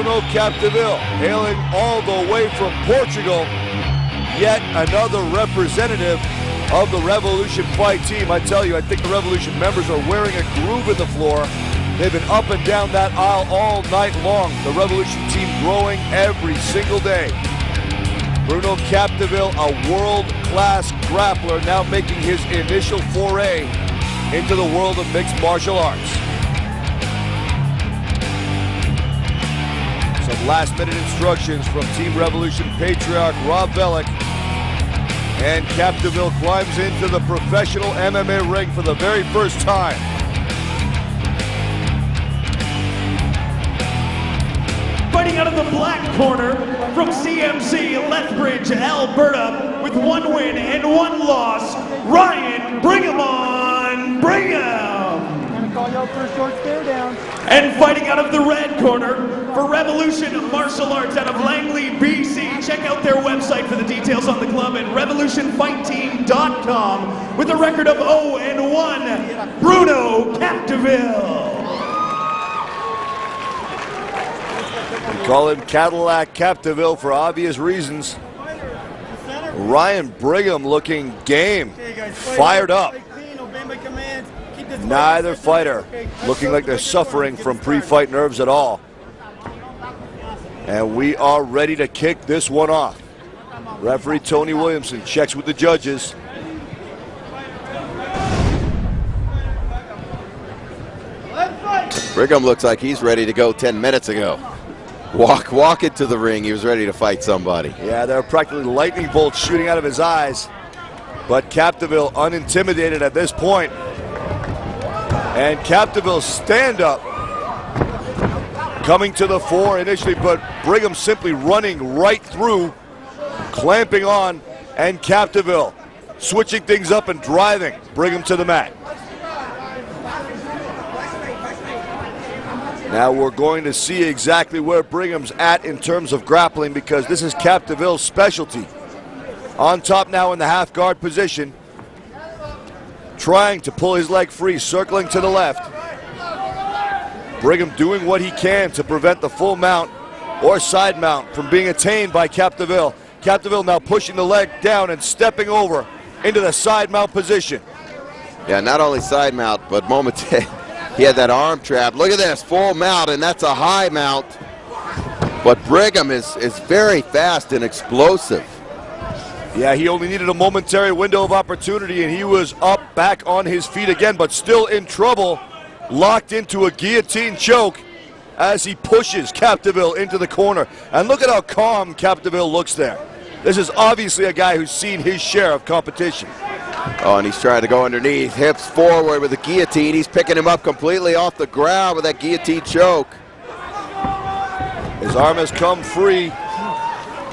Bruno Capdeville, hailing all the way from Portugal. Yet another representative of the Revolution Fight team. I tell you, I think the Revolution members are wearing a groove in the floor. They've been up and down that aisle all night long. The Revolution team growing every single day. Bruno Capdeville, a world-class grappler, now making his initial foray into the world of mixed martial arts. Some last-minute instructions from Team Revolution patriarch Rob Bellick. And Capdeville climbs into the professional MMA ring for the very first time. Fighting out of the black corner from CMC, Lethbridge, Alberta, with 1 win and 1 loss, Ryan Brigham. Gonna call you out for a short stare down. And fighting out of the red corner for Revolution Martial Arts out of Langley, BC. Check out their website for the details on the club at revolutionfightteam.com with a record of 0-1, Bruno Capdeville. We call him Cadillac Capdeville for obvious reasons. Ryan Brigham looking game, fired up. Neither fighter looking like they're suffering from pre-fight nerves at all. And we are ready to kick this one off. Referee Tony Williamson checks with the judges. Brigham looks like he's ready to go 10 minutes ago. Walk into the ring. He was ready to fight somebody. Yeah, there are practically lightning bolts shooting out of his eyes. But Capdeville unintimidated at this point. And Capdeville's stand-up coming to the fore initially, but Brigham simply running right through, clamping on, and Capdeville switching things up and driving Brigham to the mat. Now we're going to see exactly where Brigham's at in terms of grappling, because this is Capdeville's specialty. On top now in the half guard position, trying to pull his leg free, circling to the left. Brigham doing what he can to prevent the full mount or side mount from being attained by Capdeville. Capdeville now pushing the leg down and stepping over into the side mount position. Yeah, not only side mount, but momentarily. He had that arm trap. Look at this, full mount, and that's a high mount. But Brigham is very fast and explosive. Yeah, he only needed a momentary window of opportunity, and he was up, back on his feet again, but still in trouble. Locked into a guillotine choke as he pushes Capdeville into the corner. And look at how calm Capdeville looks there. This is obviously a guy who's seen his share of competition. Oh, and he's trying to go underneath, hips forward with the guillotine. He's picking him up completely off the ground with that guillotine choke. His arm has come free,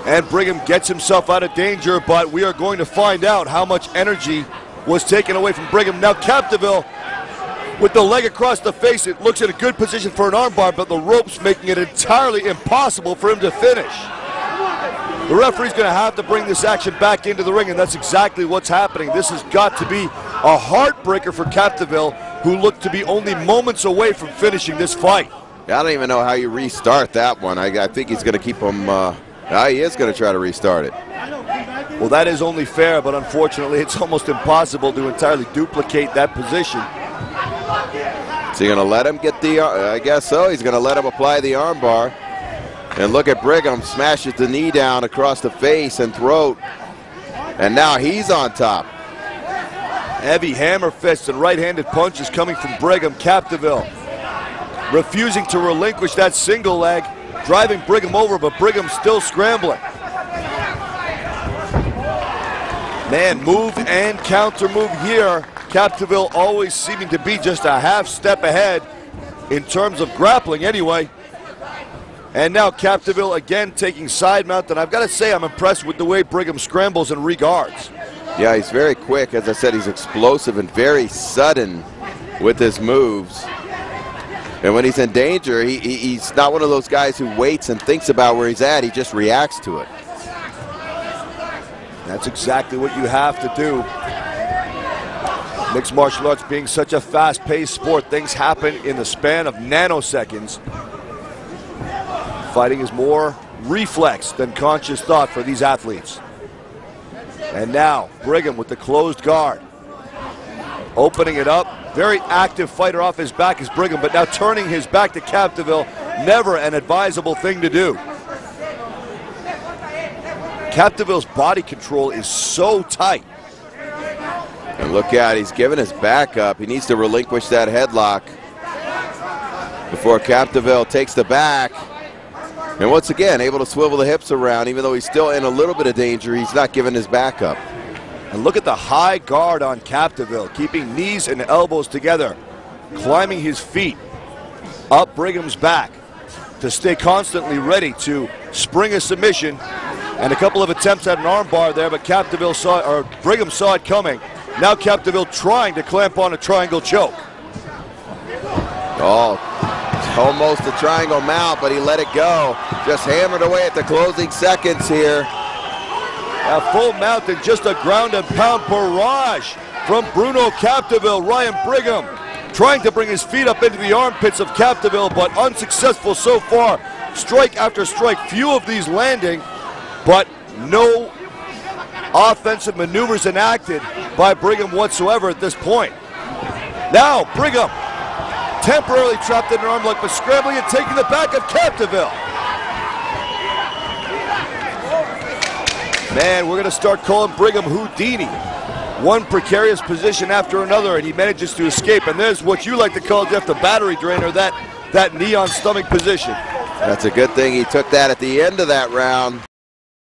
and Brigham gets himself out of danger, but we are going to find out how much energy was taken away from Brigham. Now Capdeville, with the leg across the face, it looks in a good position for an armbar, but the rope's making it entirely impossible for him to finish. The referee's going to have to bring this action back into the ring, and that's exactly what's happening. This has got to be a heartbreaker for Capdeville, who looked to be only moments away from finishing this fight. I don't even know how you restart that one. I think he's going to keep him, he is going to try to restart it. Well, that is only fair, but unfortunately it's almost impossible to entirely duplicate that position. Is he going to let him get the, I guess so. He's going to let him apply the armbar. And look at Brigham, smashes the knee down across the face and throat. And now he's on top. Heavy hammer fists and right-handed punches coming from Brigham. Capdeville refusing to relinquish that single leg, driving Brigham over, but Brigham still scrambling. Man, move and counter move here. Capdeville always seeming to be just a half step ahead in terms of grappling anyway. And now Capdeville again taking side mount, and I've got to say I'm impressed with the way Brigham scrambles and reguards. Yeah, he's very quick. As I said, he's explosive and very sudden with his moves. And when he's in danger, he's not one of those guys who waits and thinks about where he's at. He just reacts to it. That's exactly what you have to do. Mixed martial arts being such a fast-paced sport, things happen in the span of nanoseconds. Fighting is more reflex than conscious thought for these athletes. And now Brigham with the closed guard. Opening it up. Very active fighter off his back is Brigham, but now turning his back to Capdeville, never an advisable thing to do. Capdeville's body control is so tight. And look out, he's giving his back up. He needs to relinquish that headlock before Capdeville takes the back. And once again, able to swivel the hips around. Even though he's still in a little bit of danger, he's not giving his back up. And look at the high guard on Capdeville, keeping knees and elbows together, climbing his feet up Brigham's back to stay constantly ready to spring a submission. And a couple of attempts at an armbar there, but Brigham saw it coming. Now Capdeville trying to clamp on a triangle choke. Oh, almost a triangle mount, but he let it go. Just hammered away at the closing seconds here. A full mount and just a ground and pound barrage from Bruno Capdeville. Ryan Brigham trying to bring his feet up into the armpits of Capdeville, but unsuccessful so far. Strike after strike, few of these landing, but no offensive maneuvers enacted by Brigham whatsoever at this point. Now Brigham temporarily trapped in an arm lock, but scrambling and taking the back of Capdeville. Man, we're going to start calling Brigham Houdini. One precarious position after another, and he manages to escape. And there's what you like to call, Jeff, the battery drainer, that knee on stomach position. That's a good thing he took that at the end of that round.